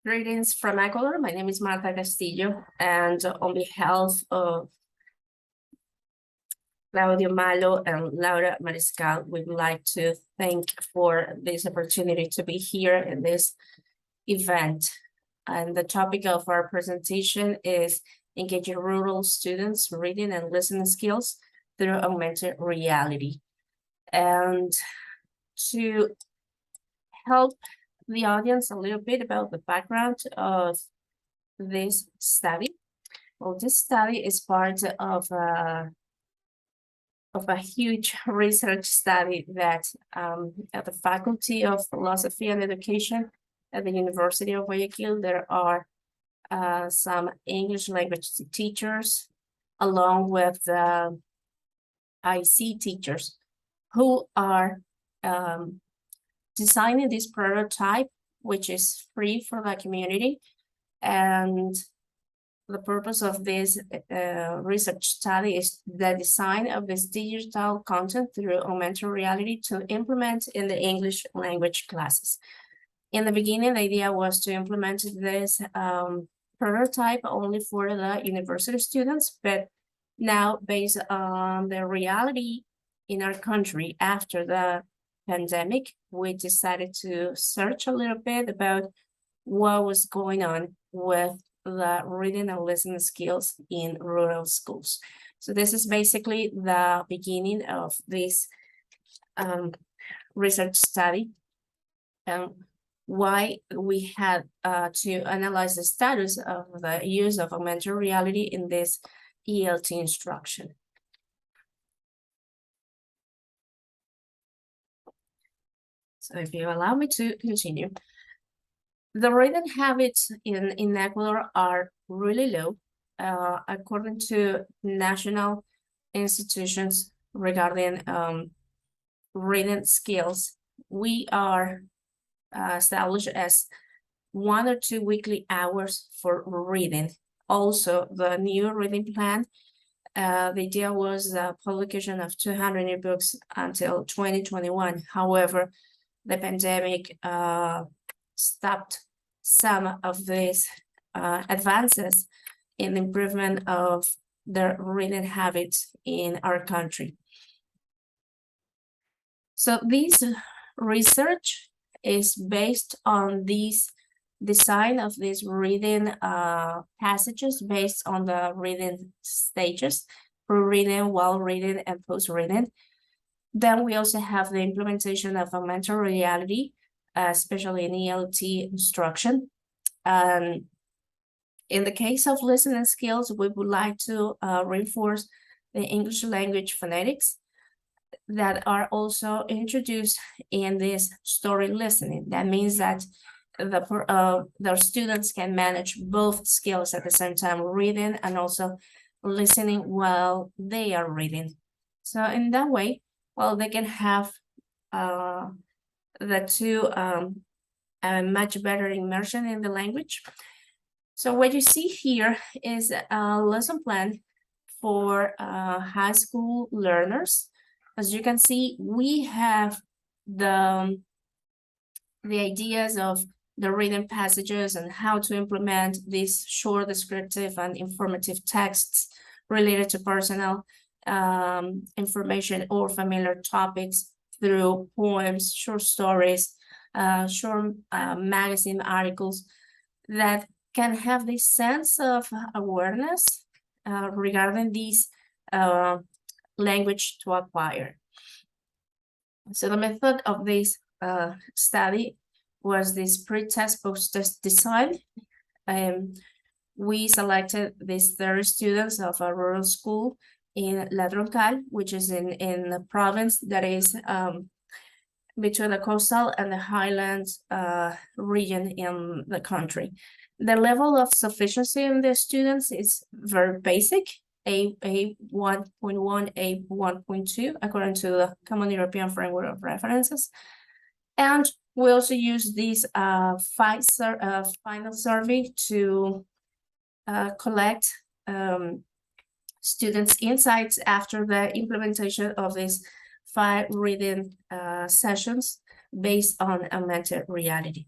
Greetings from Ecuador. My name is Marta Castillo, and on behalf of Claudio Malo and Laura Mariscal, we'd like to thank for this opportunity to be here in this event. And the topic of our presentation is engaging rural students' reading and listening skills through augmented reality. And to help the audience a little bit about the background of this study. Well, this study is part of a huge research study that at the Faculty of Philosophy and Education at the University of Guayaquil, there are some English language teachers along with the IC teachers who are designing this prototype, which is free for the community. And the purpose of this research study is the design of this digital content through augmented reality to implement in the English language classes. In the beginning, the idea was to implement this prototype only for the university students, but now based on the reality in our country after the pandemic, we decided to search a little bit about what was going on with the reading and listening skills in rural schools. So this is basically the beginning of this research study and why we had to analyze the status of the use of augmented reality in this ELT instruction. So if you allow me to continue. The reading habits in Ecuador are really low, according to national institutions regarding reading skills. We are established as 1 or 2 weekly hours for reading. Also, the new reading plan, the idea was the publication of 200 new books until 2021. However, the pandemic stopped some of these advances in the improvement of the reading habits in our country. So this research is based on this design of these reading passages based on the reading stages, pre-reading, while reading, and post-reading. Then we also have the implementation of augmented reality, especially in ELT instruction. In the case of listening skills, we would like to reinforce the English language phonetics that are also introduced in this story listening. That means that the students can manage both skills at the same time, reading and also listening while they are reading. So in that way, well, they can have the two a much better immersion in the language. So what you see here is a lesson plan for high school learners. As you can see, we have the ideas of the reading passages and how to implement these short descriptive and informative texts related to personal information or familiar topics through poems, short stories, short magazine articles that can have this sense of awareness regarding this language to acquire. So the method of this study was this pre-test, post-test design. We selected these 30 students of a rural school in La Troncal, which is in the province that is between the coastal and the highlands region in the country. The level of sufficiency in the students is very basic, A1.1, A1.2, according to the Common European Framework of References. And we also use this final survey to collect students' insights after the implementation of these 5 reading sessions based on augmented reality.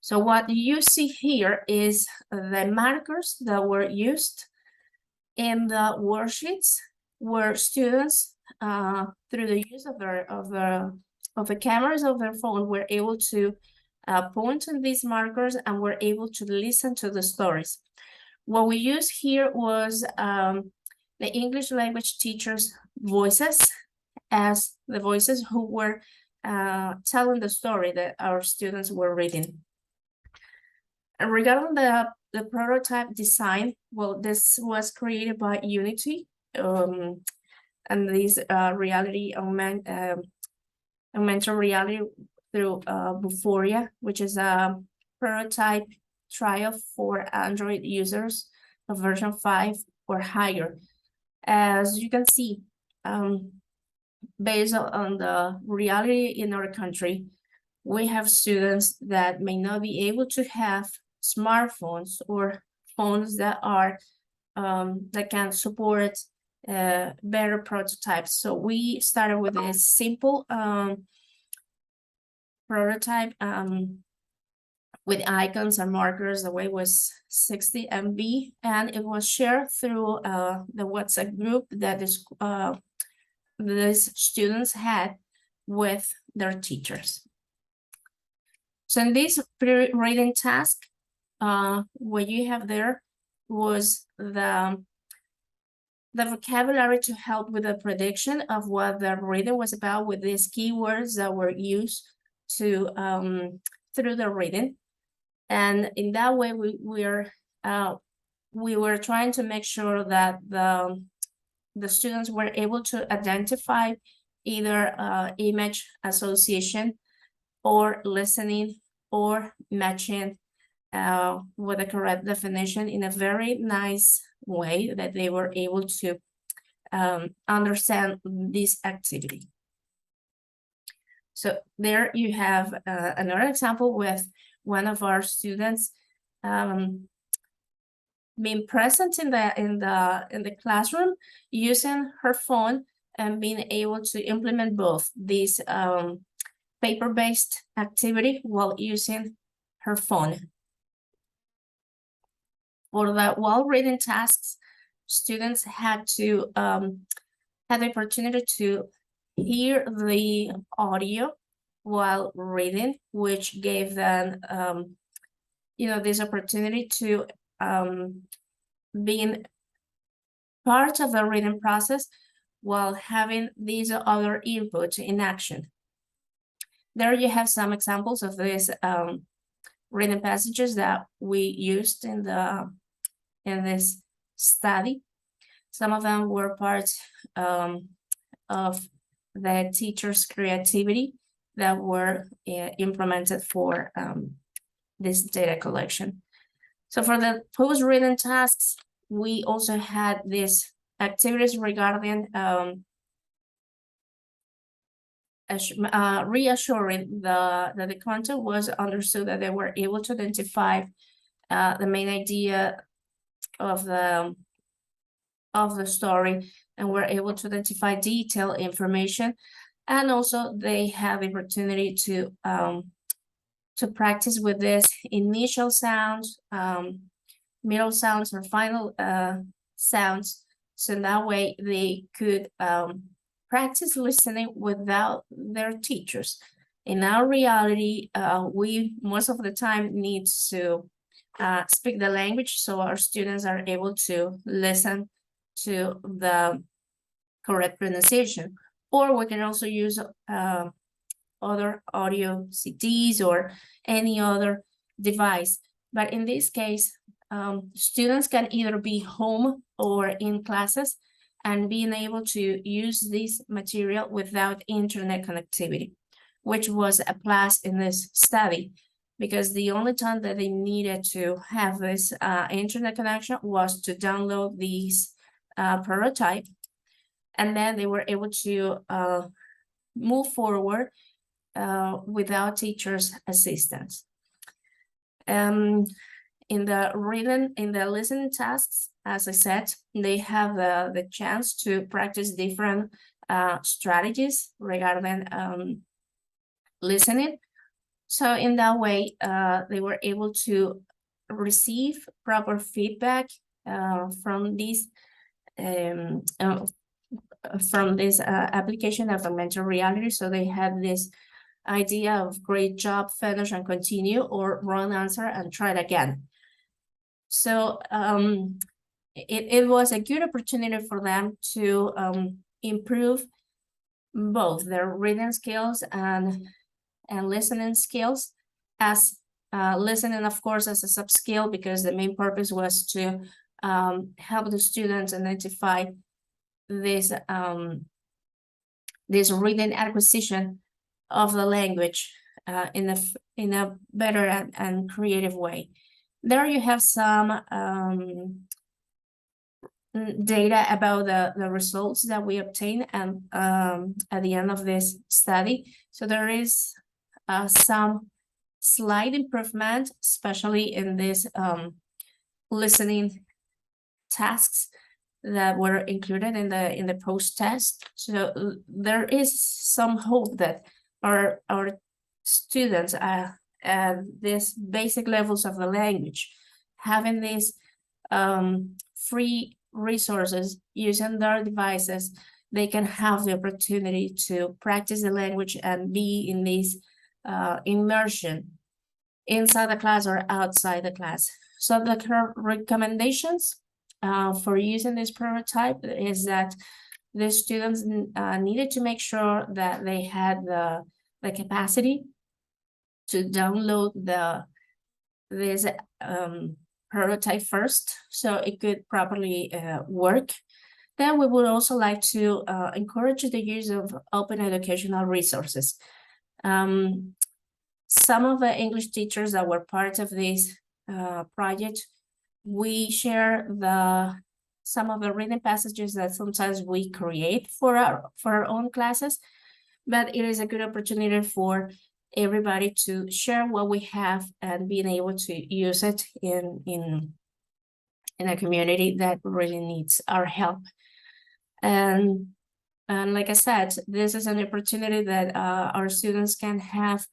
So what you see here is the markers that were used in the worksheets where students, through the use of the cameras of their phone, were able to point on these markers and were able to listen to the stories. What we used here was the English language teachers' voices as the voices who were telling the story that our students were reading. And regarding the prototype design, well, this was created by Unity, and this augmented reality through Buforia, which is a prototype trial for Android users of version 5 or higher. As you can see, based on the reality in our country, we have students that may not be able to have smartphones or phones that are that can support better prototypes. So we started with a simple prototype with icons and markers. The weight was 60 MB, and it was shared through the WhatsApp group that these students had with their teachers. So in this pre-reading task, what you have there was the vocabulary to help with the prediction of what the reading was about with these keywords that were used to through the reading. And in that way, we were trying to make sure that the students were able to identify either image association or listening or matching with the correct definition in a very nice way that they were able to understand this activity. So there you have another example with one of our students being present in the classroom, using her phone and being able to implement both this paper-based activity while using her phone. For the while reading tasks, students had to have the opportunity to hear the audio while reading, which gave them this opportunity to being part of the reading process while having these other inputs in action. There you have some examples of these reading passages that we used in this study. Some of them were part of the teacher's creativity that were implemented for this data collection. So for the post-reading tasks, we also had these activities regarding reassuring that the content was understood, that they were able to identify the main idea of the story, and were able to identify detailed information. And also they have the opportunity to practice with this initial sounds, middle sounds, or final sounds. So that way they could practice listening without their teachers. In our reality, we most of the time need to speak the language, so our students are able to listen to the correct pronunciation. Or we can also use other audio CDs or any other device. But in this case, students can either be home or in classes and being able to use this material without internet connectivity, which was a plus in this study, because the only time that they needed to have this internet connection was to download these prototype, and then they were able to move forward without teachers' assistance. In the listening tasks, as I said, they have the chance to practice different strategies regarding listening. So in that way, they were able to receive proper feedback from these application of augmented reality. So they had this idea of great job, finish and continue, or wrong answer and try it again. So it was a good opportunity for them to improve both their reading skills and listening skills, as listening, of course, as a sub skill, because the main purpose was to help the students identify this reading acquisition of the language in a better and creative way. There you have some data about the results that we obtained and at the end of this study. So there is some slight improvement, especially in this listening tasks that were included in the post test. So there is some hope that our students at these basic levels of the language, having these free resources using their devices, they can have the opportunity to practice the language and be in this immersion inside the class or outside the class. So the recommendations for using this prototype is that the students needed to make sure that they had the capacity to download this prototype first, so it could properly work. Then we would also like to encourage the use of open educational resources. Some of the English teachers that were part of this project, we share some of the reading passages that sometimes we create for our own classes, but it is a good opportunity for everybody to share what we have and being able to use it in a community that really needs our help. And like I said, this is an opportunity that our students can have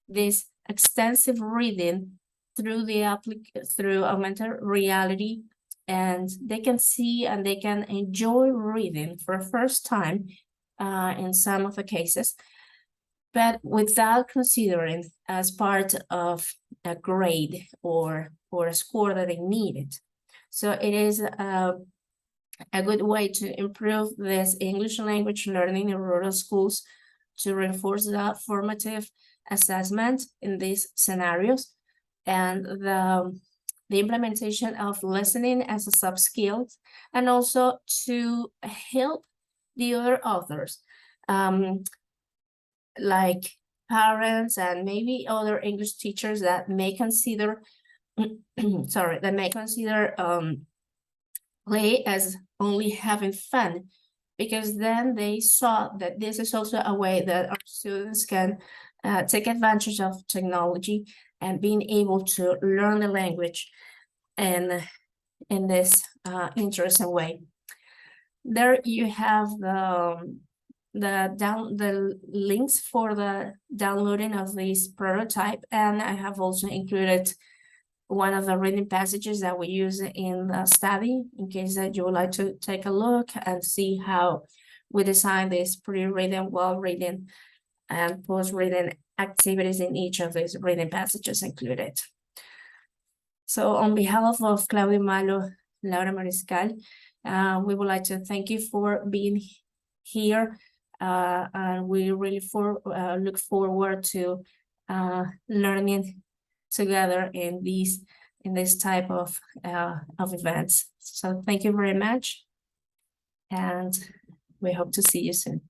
this extensive reading through through augmented reality, and they can see and they can enjoy reading for the first time in some of the cases, but without considering as part of a grade or a score that they needed. So it is a good way to improve this English language learning in rural schools, to reinforce the formative assessment in these scenarios, and the implementation of listening as a sub-skill, and also to help the other authors, like parents and maybe other English teachers that may consider play as only having fun, because then they saw that this is also a way that our students can take advantage of technology and being able to learn the language in this interesting way. There you have the links for the downloading of this prototype, and I have also included one of the reading passages that we use in the study, in case that you would like to take a look and see how we design this pre-reading, while reading, and post-reading activities in each of these reading passages included. So on behalf of Claudio Malo, Laura Mariscal, we would like to thank you for being here, and we really look forward to learning together in this type of events. So thank you very much, and we hope to see you soon.